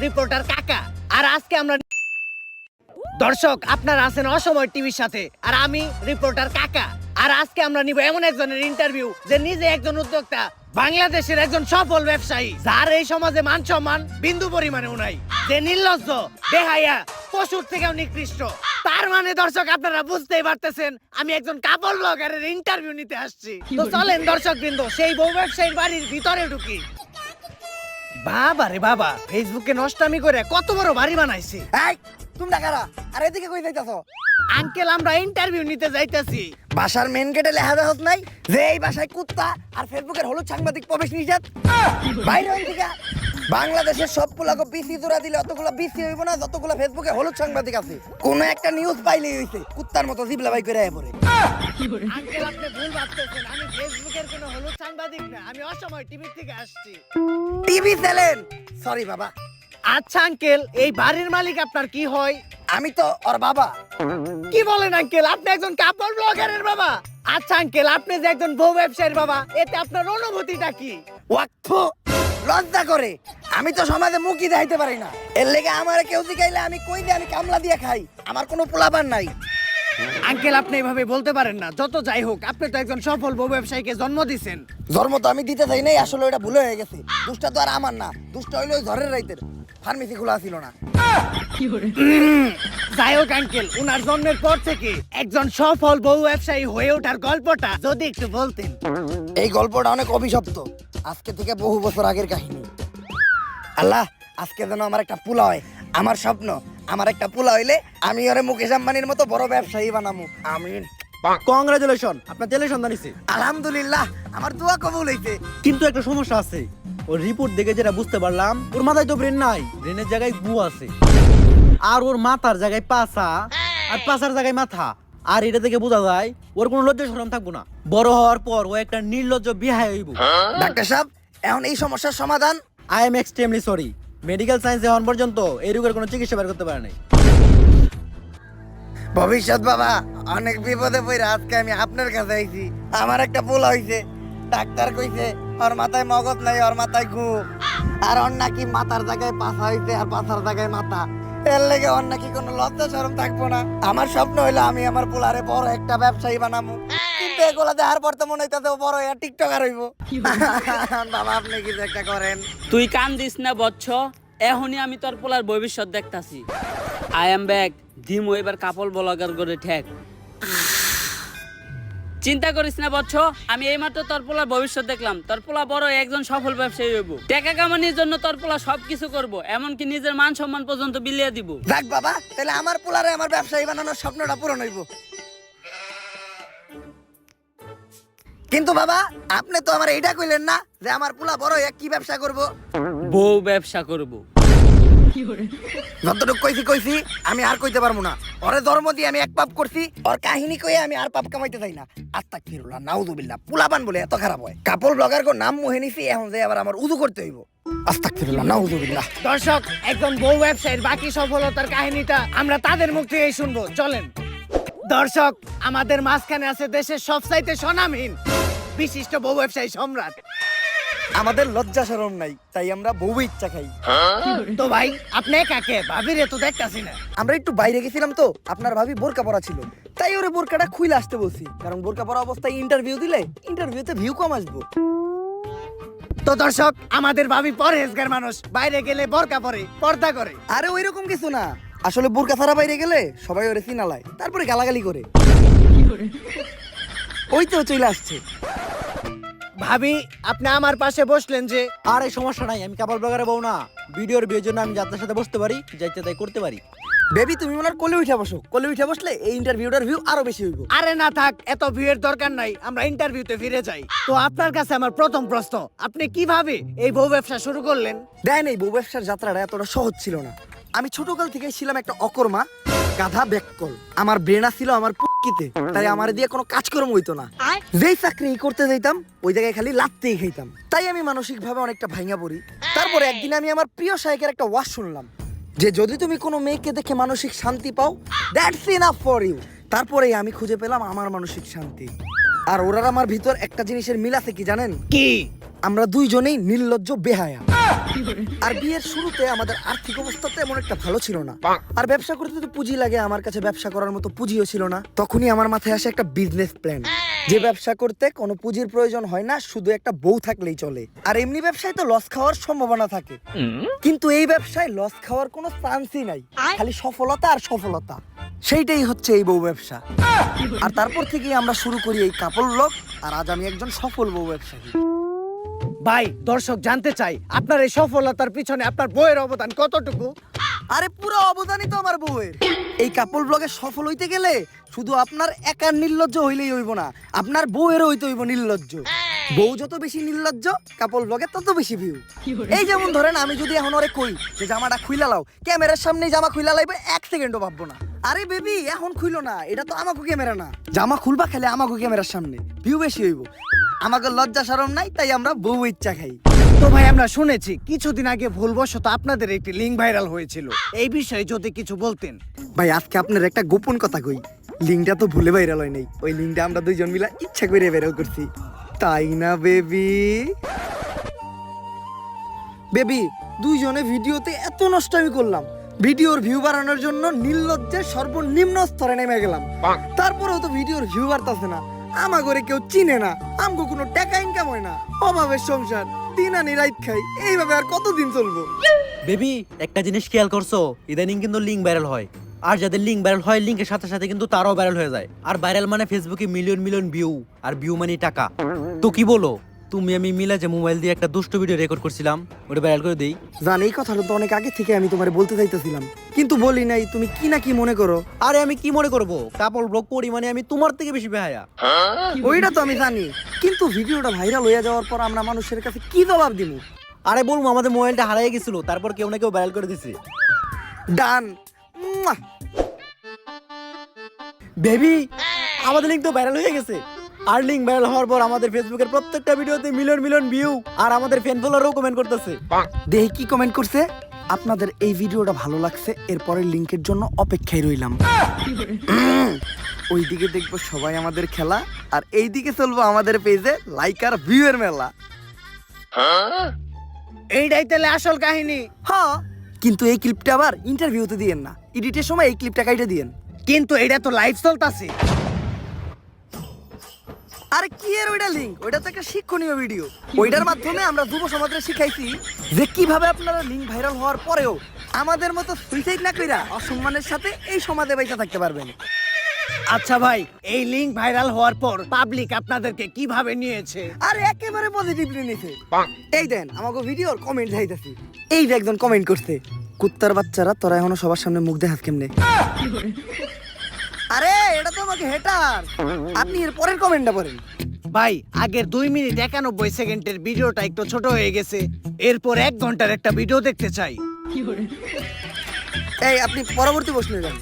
Reporter কাকা। আর আজকে আমরা দর্শক আপনারা আছেন অসময় টিভির সাথে, আর আমি রিপোর্টার কাকা। আর আজকে আমরা নিব এমন একজনের ইন্টারভিউ যে নিজে একজন উদ্যোক্তা, বাংলাদেশের একজন সফল ব্যবসায়ী, যার এই সমাজে মান সম্মান বিন্দু পরিমাণেও নাই, যে নির্লজ্জ, বেহায়া, পশুর থেকেও নিকৃষ্ট। তার মানে দর্শক আপনারা বুঝতেই পারতেছেন আমি একজন কাপড় ব্লগারের ইন্টারভিউ নিতে আসছি। তো চলেন দর্শক বৃন্দ সেই বউ ব্যবসায়ীর বাড়ির ভিতরে ঢুকি। বাবা রে বাবা, ফেসবুকে নষ্টামি করে কত বড় বাড়ি বানাইছি। এই তোমরা কারা? আর এদিকে কই যাইতাছো? আঙ্কেল আমরা ইন্টারভিউ নিতে যাইতাছি। বাসার মেন গেটে লেখা দেখাত নাই যে এই বাসায় কুত্তা আর ফেসবুকের হলুদ সাংবাদিক প্রবেশ নিষেধ? বাইরে হইন থেকে। বাংলাদেশের সব পোলাকে বিসি জোড়া দিলে অতগুলো বিসি হইব না যতগুলো ফেসবুকে হলুদ সাংবাদিক আছে। কোন একটা নিউজ পাইলেই হইছে কুত্তার মতো জিবলা বাই করে আয় পড়ে। আঙ্কেল আপনি ভুল ভাবতেছেন, আমি ফেসবুকের কোনো হলুদ সাংবাদিক না, আমি অসময় টিভি থেকে আসছি। TV channel? সরি বাবা। আচ্ছা আঙ্কেল, এই বাড়ির মালিক আপনার কি হয়? আমি তো ওর বাবা। কি বলেন আঙ্কেল, আপনি একজন কাপড় ব্লগারের বাবা? আচ্ছা আঙ্কেল, আপনি যে একজন বউ ব্যবসায়ীর বাবা, এতে আপনার অনুভূতিটা কি? ওয়াক্ফ লজ্জা করে। আমি তো সমাজে মুখই দেখাইতে পারি না, এর লেগে আমার কেউ জিগাইলে আমি কই দিয়ে আমি কামলা দিয়ে খাই। আমার কোনো পোলাপান নাই। আঙ্কেল আপনি এভাবে বলতে পারেন না। যত যাই হোক, আপনি তো একজন সফল বউ ব্যবসায়ীকে জন্ম দিয়েছেন। জন্ম তো আমি দিতে চাই নাই, আসলে ওটা ভুলে হয়ে গেছে। দুষ্টা তো আর আমার না, দুষ্টা হইলো ওই ঘরের রাইতের। ফার্মেসি খোলা ছিল না। যাই হোক আঙ্কেল, উনার জন্মের পর থেকে একজন সফল বউ ব্যবসায়ী হয়ে ওঠার গল্পটা যদি একটু বলতেন। এই গল্পটা অনেক অভিশপ্ত, আজকে থেকে বহু বছর আগের কাহিনী। আল্লাহ, আজকে যেন আমার একটা পোলা হয়। আমার স্বপ্ন আমার একটা পোলা হইলে আমি ওরে মুকেশ আম্বানির মতো বড় ব্যবসায়ী বানামু। আমিন। কংগ্রাচুলেশন, আপনার তেলে সন্ধান হইছে। আলহামদুলিল্লাহ, আমার দোয়া কবুল হইছে। কিন্তু একটা সমস্যা আছে। ওর রিপোর্ট দেখে যেটা বুঝতে পারলাম, ওর মাথায় তো ব্রেন নাই, ব্রেনের জায়গায় গু আছে। আর ওর মাথার জায়গায় পাছা, আর পাছার জায়গায় মাথা। আর এটা থেকে বোঝা যায় ওর কোনো লজ্জা শরম থাকবো না। বড় হওয়ার পর ও একটা নির্লজ্জ বিহায় হইব। ডাক্তার সাহেব, এখন এই সমস্যার সমাধান? I am extremely sorry, medical সায়েন্সে হন পর্যন্ত এই রোগের কোনো চিকিৎসা বের করতে পারে নাই। ভবিষ্যৎ বাবা, অনেক বিপদে পড়ে আজকে আমি আপনার কাছে আইছি। আমার একটা পোলা হইছে, ডাক্তার কইছে ওর মাথায় মগজ নাই, ওর মাথায় গু। আর ওর নাকি মাথার জায়গায় পাছা হইছে আর পাছার জায়গায় মাথা। এর লেগে ওর নাকি কোনো লজ্জা শরম থাকবো না। আমার স্বপ্ন হইলো আমি আমার পোলারে বড় একটা ব্যবসায়ী বানাবো। কিন্তু এগুলা দেখার পর তো মনে হইতাছে ও বড় একটা টিকটকার হইব। বাবা আপনি কিছু একটা করেন। তুই কান দিস না বচ্চ, এখনই আমি তোর পোলার ভবিষ্যৎ দেখতাছি। আই এম ব্যাক, দিমু এবার কাপড় ব্লগার করে ঠেক। চিন্তা করিস না বচ্চ, আমি এইমাত্র তোর পোলার ভবিষ্যৎ দেখলাম। তোর পোলা বড় একজন সফল ব্যবসায়ী হইব। টাকা কামানোর জন্য তোর পোলা সবকিছু করব, এমনকি নিজের মান সম্মান পর্যন্ত বিলিয়ে দিব। যাক বাবা, তাহলে আমার পোলারে আমার ব্যবসায়ী বানানোর স্বপ্নটা পূরণ হইব। কিন্তু বাবা, আপনি তো আমার এইটা কইলেন না যে আমার পোলা বড় হয়ে কি ব্যবসা করব। বউ ব্যবসা করব। যতটুকু কইছি আমি আর কইতে পারবো না। ওরে ধর্ম দিয়ে আমি এক পাপ করছি, ওর কাহিনী কইয়ে আমি আর পাপ কামাইতে চাই না। আস্তাগফিরুল্লাহ, নাউযুবিল্লাহ। পোলাপান বলে এত খারাপ হয়? কাপড় ব্লগার কো নাম মুহে নিছি, এখন যে আবার আমার উযু করতে হইব। আস্তাগফিরুল্লাহ, নাউযুবিল্লাহ। দর্শক, একজন বউ ব্যবসায়ীর বাকি সফলতার কাহিনীটা আমরা তাদের মুখ থেকেই শুনবো। চলেন দর্শক, আমাদের মাঝখানে আছে দেশের সবচাইতে স্বনামহীন বিশিষ্ট বউ ব্যবসায়ী সম্রাট। আমাদের লজ্জা শরম নাই, তাই আমরা বউ ইচ্ছা খাই। তো ভাই আপনি কাকে ভাবিরে তো দেখতাছি না। আমরা একটু বাইরে গেছিলাম তো, আপনার ভাবি বোরকা পরা ছিল, তাই ওরে বোরকাটা খুলে আসতে বলছি। কারণ বোরকা পরা অবস্থায় ইন্টারভিউ দিলে ইন্টারভিউতে ভিউ কম আসবো। তো দর্শক, আমাদের ভাবি পরহেজগার মানুষ, বাইরে গেলে বোরকা পরে, পর্দা করে। আরে ওইরকম কিছু না, আসলে বোরকা ছাড়া বাইরে গেলে সবাই ওরে চিনালায়, তারপরে গালাগালি করে। ওই তো চলে আসছে। ভাবি আপনি আমার পাশে বসলেন যে? আর এই সমস্যা নাই, আমি কাপড় ব্লগারে বউ না। ভিডিওর বিয়ের জন্য আমি যাত্রার সাথে বসতে পারি, যাইতে তাই করতে পারি। বেবি তুমি ওনার কোলে উঠে বসো, কোলে উঠে বসলে এই ইন্টারভিউটার ভিউ আরো বেশি হইব। আরে না থাক, এত ভিউয়ের দরকার নাই, আমরা ইন্টারভিউতে ফিরে যাই। তো আপনার কাছে আমার প্রথম প্রশ্ন, আপনি কিভাবে এই বউ ব্যবসা শুরু করলেন? দেন, এই বউ ব্যবসার যাত্রাটা এতটা সহজ ছিল না। আমি ছোটকাল থেকে ছিলাম একটা অকর্মা, গাধা ব্যাককল। আমার ব্রেনা ছিল আমার পুকিতে, তাই আমার দিয়ে কোনো কাজকর্ম হইতো না। যেই চাকরি করতে যাইতাম ওই জায়গায় খালি লাত্তেই খাইতাম। তাই আমি মানসিক ভাবে অনেকটা ভাঙা পড়ি। তারপরে একদিন আমি আমার প্রিয় শায়কের একটা ওয়াজ শুনলাম যে যদি তুমি কোনো মেয়েকে দেখে মানসিক শান্তি পাও, দ্যাটস ইনাফ ফর ইউ। তারপরে আমি খুঁজে পেলাম আমার মানসিক শান্তি। আর ওরার আমার ভিতর একটা জিনিসের মিল আছে, কি জানেন? কি? আমরা দুইজনেই নির্লজ্জ বেহায়া। আর বিয়ের শুরুতে আমাদের আর্থিক অবস্থা তেমন একটা ভালো ছিল না, আর ব্যবসা করতে তো পুঁজি লাগে, আমার কাছে ব্যবসা করার মতো পুঁজিও ছিল না। তখনই আমার মাথায় আসে একটা বিজনেস প্ল্যান, যে ব্যবসা করতে কোনো পুঁজির প্রয়োজন হয় না, শুধু একটা বউ থাকলেই চলে। আর এমনি ব্যবসায় তো লস খাওয়ার সম্ভাবনা থাকে, কিন্তু এই ব্যবসায় লস খাওয়ার কোনো চান্সই নাই, খালি সফলতা আর সফলতা। সেইটাই হচ্ছে এই বউ ব্যবসা। আর তারপর থেকেই আমরা শুরু করি এই কাপড় ব্লগ, আর আজ আমি একজন সফল বউ ব্যবসায়ী। ভাই দর্শক জানতে চাই আপনার এই সফলতার পিছনে আপনার বইয়ের অবদান কতটুকু? আরে পুরো অবদানই তো আমার বউয়ের। এই কাপড় ব্লগে সফল হইতে গেলে শুধু আপনার একার নির্লজ্জ হইলেই হইব না, আপনার বউয়েরও হইতে হইব নির্লজ্জ। বউ যত বেশি নির্লজ্জ, কাপড় ব্লগে তত বেশি ভিউ। এই যেমন ধরেন আমি যদি এখন ওরে কই যে জামাটা খুইলা লাও, ক্যামেরার সামনে জামা খুইলা লাইবে 1 সেকেন্ডও ভাববো না। আরে বেবি এখন খুইলো না, এটা তো আমাকে ক্যামেরা না, জামা খুলবা খেলে আমাকে ক্যামেরার সামনে, ভিউ বেশি হইব। আমাকে লজ্জা শরম নাই, তাই আমরা বউ ইচ্ছা খাই। তো ভাই আমরা শুনেছি কিছুদিন আগে ভুলবশত আপনাদের একটি লিঙ্ক ভাইরাল হয়েছিল, এই বিষয়ে যদি কিছু বলতেন। ভাই আজকে আপনার একটা গোপন কথা কই, লিঙ্কটা তো ভুলে ভাইরাল হয় নাই, ওই লিঙ্কটা আমরা দুইজন মিলা ইচ্ছা করে ভাইরাল করছি, তাই না বেবি? বেবি দুইজনে ভিডিওতে এত নষ্ট আমি করলাম, ভিডিওর ভিউ বাড়ানোর জন্য নির্লজ্জের সর্বনিম্ন স্তরে নেমে গেলাম, তারপরেও তো ভিডিওর ভিউ বাড়তাছে না। আমা করে কেউ চিনে না, আমগো কোনো টাকা ইনকাম হয় না, অভাবের সংসার, দিন আনি রাইত খাই, এইভাবে আর কতদিন চলবো? বেবি একটা জিনিস খেয়াল করছো, ইদানিং কিন্তু লিঙ্ক ভাইরাল হয়, আর যাদের লিঙ্ক ভাইরাল হয় লিঙ্কের সাথে সাথে কিন্তু তারাও ভাইরাল হয়ে যায়। আর ভাইরাল মানে ফেসবুকে মিলিয়ন মিলিয়ন ভিউ, আর ভিউ মানে টাকা। তো কি বলো তুমি আমি মিলা যে মোবাইল দিয়ে একটা দুষ্ট ভিডিও রেকর্ড করছিলাম, ওটা ভাইরাল করে দেই? জান এই কথাটা তো অনেক আগে থেকে আমি তোমারে বলতে চাইতেছিলাম, কিন্তু বলি নাই, তুমি কি না কি মনে করো। আরে আমি কি মনে করব, কাপড় ব্লগ করি মানে আমি তোমার থেকে বেশি বেহায়া। ওইটা তো আমি জানি, কিন্তু ভিডিওটা ভাইরাল হয়ে যাওয়ার পর আমরা মানুষের কাছে কি জবাব দিব? আরে বলবো আমাদের মোবাইলটা হারিয়ে গেছিল, তারপর কেউ না কেউ ভাইরাল করে দিছে। ডান। বেবি আমাদের লিঙ্ক তো ভাইরাল হয়ে গেছে, আর লিঙ্ক ভাইরাল হওয়ার পর আমাদের ফেসবুকের প্রত্যেকটা ভিডিওতে মিলিয়ন মিলিয়ন ভিউ, আর আমাদের ফ্যান ফলোয়ারও কমেন্ট করতেছে। দেখি কি কমেন্ট করছে। আপনাদের এই ভিডিওটা ভালো লাগছে, এরপরের লিংকের জন্য অপেক্ষায় রইলাম। ওইদিকে দেখবো সবাই আমাদের খেলা, আর এইদিকে চলবো আমাদের পেজে লাইক আর ভিউ এর মেলা। এইটাই তাহলে আসল কাহিনী। হ্যাঁ, কিন্তু এই ক্লিপটা আবার ইন্টারভিউতে দিয়েন না, এডিটের সময় এই ক্লিপটা কাইটে দিয়েন। কিন্তু এটা তো লাইভ চলতাছে। আরে কি এর ওইটা লিংক, ওইটা তো একটা শিক্ষণীয় ভিডিও, ওইটার মাধ্যমে আমরা যুব সমাজে শিখাইছি যে কিভাবে আপনারা লিংক ভাইরাল হওয়ার পরেও আমাদের মতো সুইসাইড না কইরা অসম্মানের সাথে এই সমাজে বেঁচে থাকতে পারবেন। আচ্ছা ভাই, এই লিংক ভাইরাল হওয়ার পর পাবলিক আপনাদেরকে কিভাবে নিয়েছে? আর একেবারে পজিটিভলি নিছে। এই দেন আমাকে ভিডিওর কমেন্ট যাইতাছি, এই যে একজন কমেন্ট করছে, কুত্তার বাচ্চারা তোরা এখনো সবার সামনে মুখ দেখাস কেমনে? আরে এটা তো আমাকে হেটার, আপনি এর পরের কমেন্টটা পড়েন। ভাই আগের 2 মিনিট 91 সেকেন্ডের ভিডিওটা একটু ছোট হয়ে গেছে, এরপর 1 ঘন্টার একটা ভিডিও দেখতে চাই। এই আপনি পরবর্তী প্রশ্নে যান।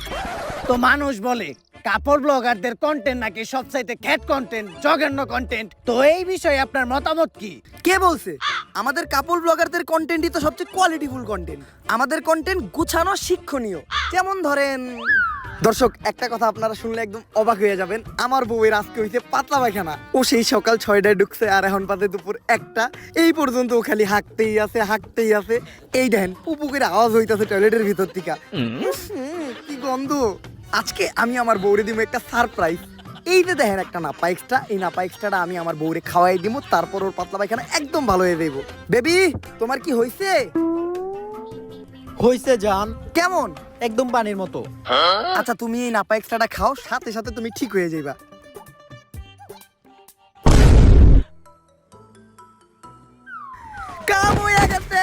তো মানুষ বলে কাপড় ব্লগারদের কন্টেন্ট নাকি সবচাইতে খ্যাত কন্টেন্ট, জঘন্য কন্টেন্ট, তো এই বিষয়ে আপনার মতামত কি? কে বলছে? আমাদের কাপড় ব্লগারদের কন্টেন্টই তো সবচেয়ে কোয়ালিটিফুল কন্টেন্ট। আমাদের কন্টেন্ট গুছানো, শিক্ষণীয়। যেমন ধরেন, দর্শক একটা কথা আপনারা শুনলে একদম অবাক হয়ে যাবেন, আমার বউয়ের আজকে হইছে পাতলা পায়খানা। ও সেই সকাল 6টায় ঢুকছে আর এখন বাজে দুপুর 1টা, এই পর্যন্ত ও খালি হাঁকতেই আছে হাঁকতেই আছে। এই দেখেন পুপু করে আওয়াজ হইতাছে টয়লেটের ভিতর থেকে, কি গন্ধ। আজকে আমি আমার বউরে দিব একটা সারপ্রাইজ। এই যে দেখেন একটা নাপা এক্সট্রা, এই নাপা এক্সট্রাটা আমি আমার বউরে খাওয়াই দিব, তারপর ওর পাতলা পায়খানা একদম ভালো হয়ে যাইব। বেবি তোমার কি হইছে? হইছে জান, কেমন? একদম পানির মতো। আচ্ছা তুমি এই নাপা এক্সট্রাটা খাও, সাথে সাথে তুমি ঠিক হয়ে যাইবা। কাম হয়ে গেছে,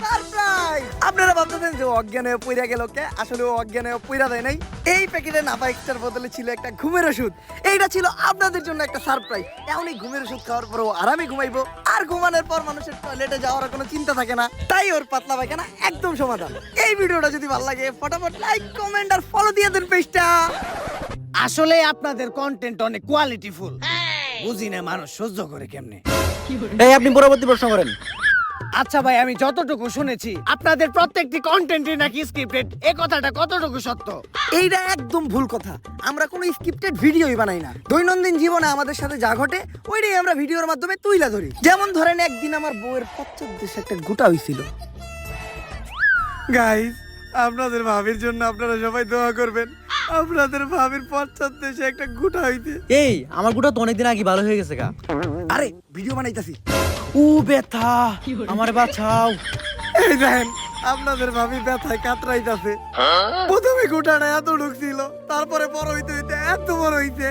সারপ্রাইজ। আপনারা ভাবতেছেন যে অজ্ঞান হয়ে পইরা গেল কে, আসলে ও অজ্ঞান হয়ে পইরা যায় নাই। এই প্যাকেটে নাপা এক্সট্রার বদলে ছিল একটা ঘুমের ওষুধ, এইটা ছিল আপনাদের জন্য একটা সারপ্রাইজ। এখন এই ঘুমের ওষুধ খাওয়ার পর ও আরামে ঘুমাইবো, আর ঘুমানোর পর মানুষের টয়লেটে যাওয়ার কোনো চিন্তা থাকে না, তাই ওর পাতলা পায়খানা একদম সমাধান। এই ভিডিওটা যদি ভালো লাগে ফটাফট লাইক, কমেন্ট আর ফলো দিয়ে দেন পেজটা। আসলে আপনাদের কন্টেন্ট অনেক কোয়ালিটিফুল, বুঝি না মানুষ সহ্য করে কেমনে। এই আপনি পরবর্তী প্রশ্ন করেন। আচ্ছা ভাই, আমি যতটুকু শুনেছি আপনাদের প্রত্যেকটি কন্টেন্টই নাকি স্ক্রিপ্টেড, এই কথাটা কতটুকু সত্য? এইটা একদম ভুল কথা, আমরা কোনো স্ক্রিপ্টেড ভিডিওই বানাই না। দৈনন্দিন জীবনে আমাদের সাথে যা ঘটে ওইটাই আমরা ভিডিওর মাধ্যমে তুইলা ধরি। যেমন ধরেন একদিন আমার বউয়ের পশ্চাৎ দেশে একটা গোটা হইছিল, গাইস, আপনাদের ভাবির জন্য আপনারা সবাই দোয়া করবেন। আপনাদের ভাবির পশ্চাৎদেশে একটা গুটা হইতে। এই আমার গুটা তো অনেকদিন আগে ভালো হয়ে গেছে গা। আরে ভিডিও বানাইতাছি। ও ব্যথা, আমার বাঁচাও। এই দেখেন, আপনাদের ভাবি ব্যথায় কাতরাইতাছে। প্রথমে গোটাটা এত ঢুকছিল, তারপরে বড় হইতে হইতে এত বড় হইতে।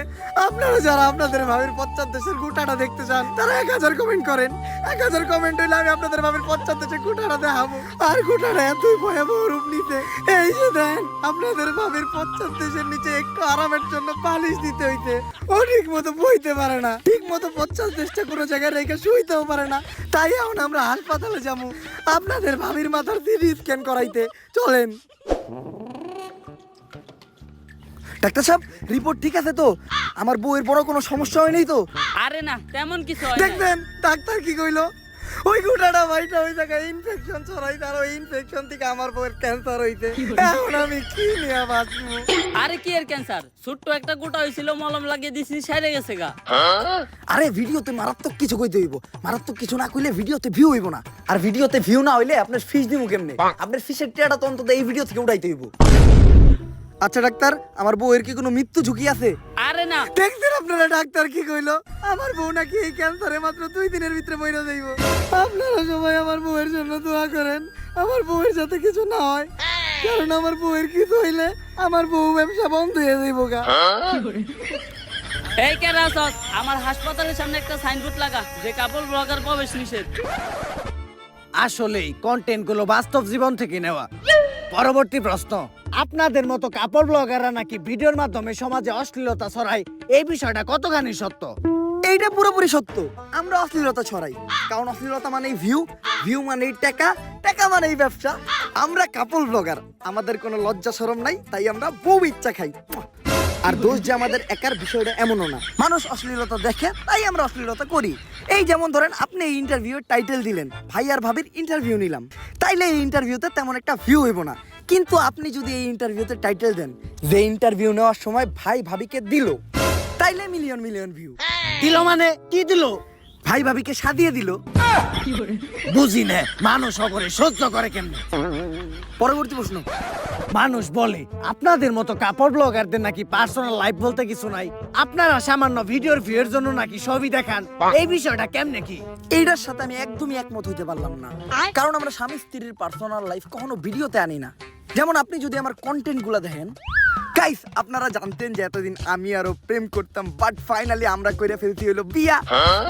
আপনারা যারা আপনাদের ভাবির পশ্চাৎদেশের গোটাটা দেখতে চান, তারা 1000 কমেন্ট করেন। 1000 কমেন্ট হইলে আমি আপনাদের ভাবির পশ্চাৎদেশের গোটাটা দেখাবো। আর গোটাটা এতই ভয়াবহ রূপ নিতে, এই যে দেন, আপনাদের ভাবির পশ্চাৎদেশের নিচে একটু আরামের জন্য পালিশ দিতে হইতে। ও ঠিক মতো বইতে পারে না, ঠিক মতো পশ্চাৎদেশটা কোনো জায়গায় রেখে শুইতেও পারে না। তাই এখন আমরা হাসপাতালে যাবো আপনাদের ভাবির মাথার সিটি স্ক্যান করাইতে। চলেন। ডাক্তার সাহেব, রিপোর্ট ঠিক আছে তো? আমার বউয়ের বড় কোনো সমস্যা হয় নাই তো? আরে না, তেমন কিছু হয় না। দেখবেন ডাক্তার কি কইলো? ওই গুটাটা ভাইটা ওই জায়গায় ইনফেকশন ছড়াইতে, আর ওই ইনফেকশন থেকে আমার বউয়ের ক্যান্সার হইতে। এখন আমি কি নিয়ে বাঁচবো? আরে কি এর ক্যান্সার? ছোট্ট একটা গোটা হয়েছিল, মলম লাগিয়ে দিছি, সেরে গেছে গা। আরে ভিডিওতে মারাত্মক কিছু কইতে হইব। মারাত্মক কিছু না কইলে ভিডিওতে ভিউ হইব না। আর ভিডিওতে ভিউ না হইলে আপনার ফিস দিমু কেমনে? আপনার ফিসের টিয়াটা তো অন্তত এই ভিডিও থেকে উঠাইতে হইব। আচ্ছা ডাক্তার, আমার বউয়ের কি কোনো মৃত্যু ঝুঁকি আছে? আরে না। দেখছেন আপনারা ডাক্তার কি কইলো? আমার বউ নাকি এই ক্যান্সারে মাত্র 2 দিনের ভিতরে মরে যাইব। আপনারা সবাই আমার বউয়ের জন্য দোয়া করেন, আমার বউয়ের যাতে কিছু না হয়। কারণ আমার বউয়ের কিছু হইলে আমার বউ ব্যবসা বন্ধ হয়ে যাইব গা। এই কে রাসস, আমার হাসপাতালের সামনে একটা সাইনবোর্ড লাগা যে কাপড় ব্লগার প্রবেশ নিষেধ। আসলেই কন্টেন্ট গুলো বাস্তব জীবন থেকে নেওয়া। পরবর্তী প্রশ্ন, আপনাদের মতো কাপড় ব্লগাররা নাকি ভিডিওর মাধ্যমে সমাজে অশ্লীলতা ছড়ায়, এই বিষয়টা কতখানি সত্য? এইটা পুরোপুরি সত্য। আমরা অশ্লীলতা ছড়াই, কারণ অশ্লীলতা মানেই ভিউ, ভিউ মানেই টাকা, টাকা মানেই ব্যবসা। আমরা কাপল ব্লগার, আমাদের কোনো লজ্জা শরম নাই, তাই আমরা বউ ইচ্ছা খাই। আর দোষ যে আমাদের একার, বিষয়টা এমনও না। মানুষ অশ্লীলতা দেখে, তাই আমরা অশ্লীলতা করি। এই যেমন ধরেন, আপনি এই ইন্টারভিউর টাইটেল দিলেন, ভাই আর ভাবির ইন্টারভিউ নিলাম, তাইলে এই ইন্টারভিউতে তেমন একটা ভিউ হইব না। কিন্তু আপনি যদি এই ইন্টারভিউতে টাইটেল দেন যে ইন্টারভিউ নেওয়ার সময় ভাই ভাবিকে দিল, তাইলে মিলিয়ন মিলিয়ন ভিউ। দিল মানে কি দিল? ভাই ভাবিকে সাজিয়ে দিল। বুঝি না, মানুষ করে সহ্য করে কেমনে? পরবর্তী প্রশ্ন, মানুষ বলে আপনাদের মতো কাপড় ব্লগারদের নাকি পার্সোনাল লাইফ বলতে কিছু নাই, আপনারা সামান্য ভিডিওর ভিউয়ের জন্য নাকি সবই দেখান, এই বিষয়টা কেমনে কি? এইটার সাথে আমি একদমই একমত হইতে পারলাম না। কারণ আমরা স্বামী স্ত্রীর পার্সোনাল লাইফ কখনো ভিডিওতে আনি না। যেমন আপনি যদি আমার কন্টেন্ট গুলা দেখেন, গাইস, আপনারা জানতেন যে এতদিন আমি আরো প্রেম করতাম, বাট ফাইনালি আমরা কইরা ফেলছি হলো বিয়া।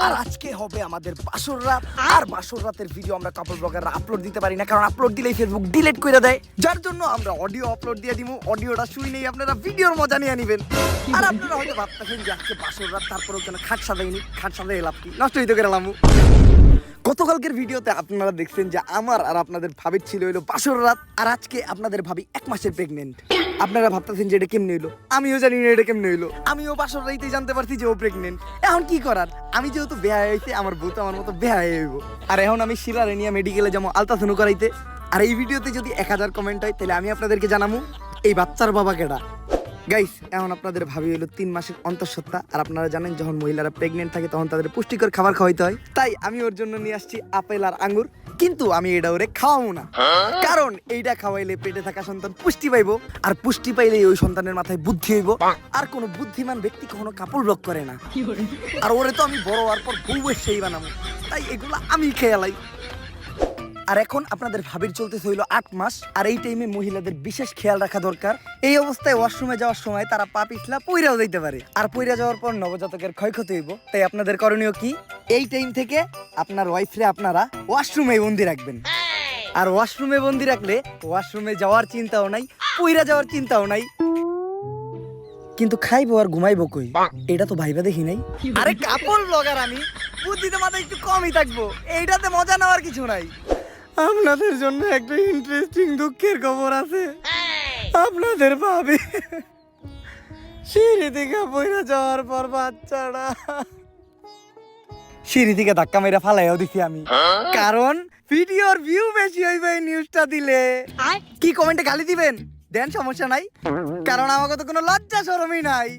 আর আজকে হবে আমাদের বাসর রাত। আর বাসর রাতের ভিডিও আমরা কাপড় ব্লগাররা আপলোড দিতে পারি না, কারণ আপলোড দিলেই ফেসবুক ডিলিট করে দেয়। যার জন্য আমরা অডিও আপলোড দিয়ে দিমু, অডিওটা শুনেই আপনারা ভিডিওর মজা নিয়ে নিবেন। আর আপনারা হয়তো ভাবতেছেন যে আজকে বাসর রাত, তারপরেও কেন খাট সাজাইনি? খাট সাজাই লাভ কি? নষ্ট হইতে গেলাম। গতকালকের ভিডিওতে আপনারা দেখছেন যে আমার আর আপনাদের ভাবির ছিল হইলো বাসর রাত, আর আজকে আপনাদের ভাবি 1 মাসের প্রেগনেন্ট। আপনারা ভাবতেছেন যে এটা কেমনে হইলো? আমিও জানি না এটা কেমনে হইলো। আমিও বাসর রাইতে জানতে পারছি যে ও প্রেগনেন্ট। এখন কি করার? আমি যেহেতু বেহায়া হইছে, আমার বউ তো আমার মতো বেহায়া হইব। আর এখন আমি শিলারে নিয়ে মেডিকেলে যাবো আলট্রাসাউন্ড করাইতে। আর এই ভিডিওতে যদি 1000 কমেন্ট হয়, তাহলে আমি আপনাদেরকে জানাবো এই বাচ্চার বাবা কেডা। গাইস, এখন আপনাদের ভাবি হলো 3 মাসের অন্তঃসত্ত্বা। আর আপনারা জানেন যখন মহিলারা প্রেগনেন্ট থাকে তখন তাদের পুষ্টিকর খাবার খাওয়াইতে হয়। তাই আমি ওর জন্য নিয়ে আসছি আপেল আর আঙ্গুর। কিন্তু আমি এটা ওরে খাওয়াবো না, কারণ এইটা খাওয়াইলে পেটে থাকা সন্তান পুষ্টি পাইবো। আর পুষ্টি পাইলে ওই সন্তানের মাথায় বুদ্ধি হইব। আর কোনো বুদ্ধিমান ব্যক্তি কখনো কাপড় ব্লক করে না। আর ওরে তো আমি বড় হওয়ার পর বউ সেই বানাবো, তাই এগুলো আমি খেয়ালাই। আর এখন আপনাদের ভাবির চলতেছে হইলো 8 মাস। আর এই টাইমে মহিলাদের বিশেষ খেয়াল রাখা দরকার। এই অবস্থায় ওয়াশরুমে যাওয়ার সময় তারা পা পিছলা পইরাও যাইতে পারে। আর পইরা যাওয়ার পর নবজাতকের ক্ষয়ক্ষতি হইব। তাই আপনাদের করণীয় কি? এই টাইম থেকে আপনার ওয়াইফরে আপনারা ওয়াশরুমে বন্দি রাখবেন। আর ওয়াশরুমে বন্দি রাখলে ওয়াশরুমে যাওয়ার চিন্তাও নাই, পইরা যাওয়ার চিন্তাও নাই। কিন্তু খাইবো আর ঘুমাইবো কই, এটা তো ভাইবা দেখি নাই। আরে কাপড় ব্লগার আমি, বুদ্ধিতে মাথায় একটু কমই থাকবো, এইটাতে মজা নেওয়ার কিছু নাই। আপনাদের জন্য একটা ইন্টারেস্টিং দুঃখের খবর আছে। আপনাদের ভাবি সিঁড়ি থেকে পড়ে যাওয়ার পর বাচ্চাটা সিঁড়ি থেকে ধাক্কা মেরে ফালাইও দিছি আমি, কারণ ভিডিওর ভিউ বেশি হইবে এই নিউজটা দিলে। কি কমেন্টে গালি দিবেন দেন, সমস্যা নাই, কারণ আমাকে তো কোনো লজ্জা শরমই নাই।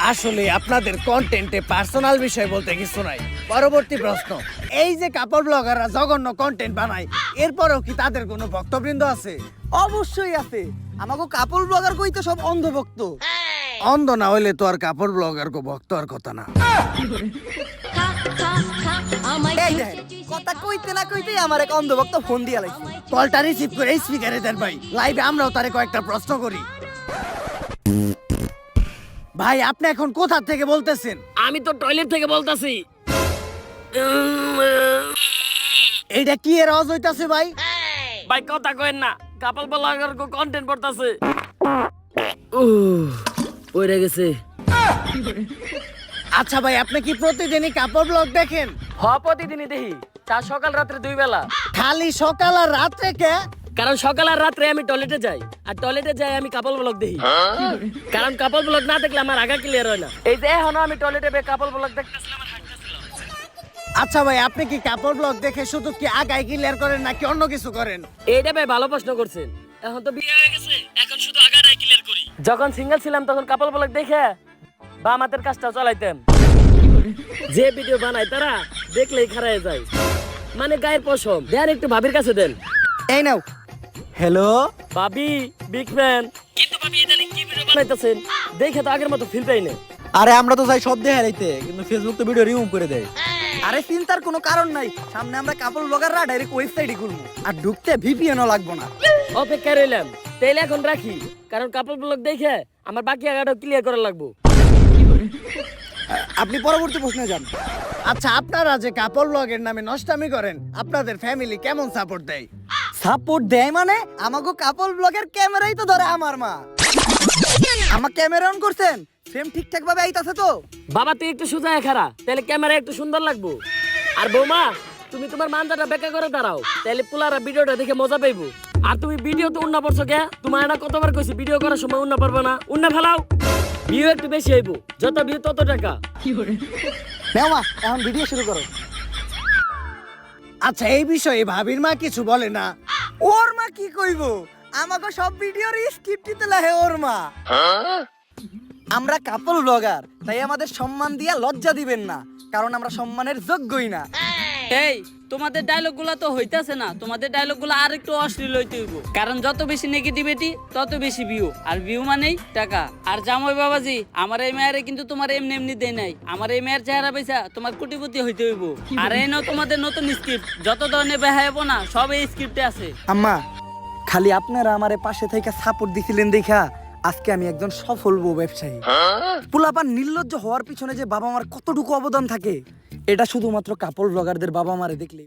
আসলে আপনাদের কন্টেন্টে পার্সোনাল বিষয় বলতে কিছু নাই। পরবর্তী প্রশ্ন, এই যে কাপড় ব্লগাররা জঘন্য কন্টেন্ট বানায়, এরপরেও কি তাদের কোনো ভক্তবৃন্দ আছে? অবশ্যই আছে। আমাকে কাপড় ব্লগার কই তো সব অন্ধভক্ত। অন্ধ না হইলে তো আর কাপড় ব্লগার কো ভক্ত আর কথা না। এই দেখেন, কথা কইতে না কইতেই আমার এক অন্ধভক্ত ফোন দিয়া লাইছে। কলটা রিসিভ করে স্পিকারে দেন ভাই, লাইভে আমরাও তারে কয়েকটা প্রশ্ন করি। ভাই আপনি এখন কোথা থেকে বলতেছেন? আমি তো টয়লেট থেকে বলতাছি। এইটা কি এর আওয়াজ হইতাছে ভাই? ভাই কথা কইেন না, কাপল ব্লগার কো কন্টেন্ট পড়তাছে। পড়ে গেছে। আচ্ছা ভাই, আপনি কি প্রতিদিনই কাপড় ব্লগ দেখেন? প্রতিদিনই দেখি, তা সকাল রাত্রে 2 বেলা। খালি সকাল আর রাত্রে কে? কারণ সকাল আর রাত্রে আমি টয়লেটে যাই, আর টয়লেটে যাই আমি কাপল ব্লগ দেখি। কারণ কাপল ব্লগ না দেখলে আমার আগা ক্লিয়ার হয় না। এই যে এখনো আমি টয়লেটে কাপল ব্লগ দেখতেছিলাম আর হাঁটতেছিলাম। আচ্ছা ভাই, আপনি কি কাপড় ব্লগ দেখে শুধু কি আগায় ক্লিয়ার করেন নাকি অন্য কিছু করেন? এইটা ভাই ভালো প্রশ্ন করছেন। এখন তো বিয়ে হয়ে গেছে, এখন শুধু আগাটাই ক্লিয়ার করি। যখন সিঙ্গেল ছিলাম তখন কাপল ব্লগ দেখে বা আমাদের কাজটা চালাইতাম। যে ভিডিও বানায় তারা দেখলেই খারায় যায়, মানে গায়ের পশম। দেন একটু ভাবির কাছে দেন। এই নাও। হ্যালো, ভাবি বিগ ফ্যান। কিন্তু ভাবি ইদানিং কি ভিডিও বানাইতেছেন দেখে তো আগের মতো ফিল পাই না। আরে আমরা তো চাই সব দেখা রাইতে, কিন্তু ফেসবুক তো ভিডিও রিমুভ করে দেয়। আরে চিন্তার কোনো কারণ নাই, সামনে আমরা কাপড় ব্লগাররা ডাইরেক্ট ওয়েবসাইটে খুলবো, আর ঢুকতে ভিপিএনও লাগবে না। অপেক্ষা রইলাম, তাইলে এখন রাখি, কারণ কাপল ব্লগ দেখে আমার বাকি আগাটাও ক্লিয়ার করা লাগবো। আপনি পরবর্তী প্রশ্নে যান। আচ্ছা, আপনারা যে কাপড় ব্লগের নামে নষ্টামি করেন, আপনাদের ফ্যামিলি কেমন সাপোর্ট দেয়? সাপোর্ট দেয় মানে? আমাকে কাপড় ব্লগের ক্যামেরাই তো ধরে আমার মা। আমার ক্যামেরা অন করছেন, ফ্রেম ঠিকঠাক ভাবে আইতাছে তো? বাবা তুই একটু সোজা খারা, তাহলে ক্যামেরা একটু সুন্দর লাগবো। আর বৌমা তুমি তোমার মানজাটা বেঁকা করে দাঁড়াও, তাহলে পোলারা ভিডিওটা দেখে মজা পাইবো। আর তুমি ভিডিও তো উন্না পড়ছো কে? তোমার এটা কতবার কইছি ভিডিও করার সময় উন্না পারবে না, উন্না ফেলাও। ভিউ একটু বেশি হইব, যত ভিউ তত টাকা। নাও মা, এখন ভিডিও শুরু করো। আচ্ছা, এই বিষয়ে ভাবির মা কিছু বলে না? ওর মা কি কইব? আমাকে সব ভিডিওর স্ক্রিপ্ট দিতে লাগে ওর মা। আমরা কাপড় ব্লগার, তাই আমাদের সম্মান দিয়া লজ্জা দিবেন না, কারণ আমরা সম্মানের যোগ্যই না। এই তোমাদের ডায়লগ গুলা তো হইতাছে না, তোমাদের ডায়লগ গুলা আর একটু অশ্লীল হইতে হইব, কারণ যত বেশি নেগেটিভিটি তত বেশি ভিউ, আর ভিউ মানেই টাকা। আর জামাই বাবাজি, আমার এই মেয়েরে কিন্তু তোমার এমনি এমনি দেয় নাই, আমার এই মেয়ের চেহারা পয়সা তোমার কোটিপতি হইতে হইব। আর এই নাও তোমাদের নতুন স্ক্রিপ্ট, যত ধরনের বেহায়াবো না সব এই স্ক্রিপ্টে আছে। আম্মা, খালি আপনারা আমারে পাশে থেকে সাপোর্ট দিছিলেন দেখা আজকে আমি একজন সফল বউ ব্যবসায়ী। পোলাপান নির্লজ্জ হওয়ার পিছনে যে বাবা মার কতটুকু অবদান থাকে, এটা শুধুমাত্র কাপড় ব্লগারদের বাবা মারে দেখলে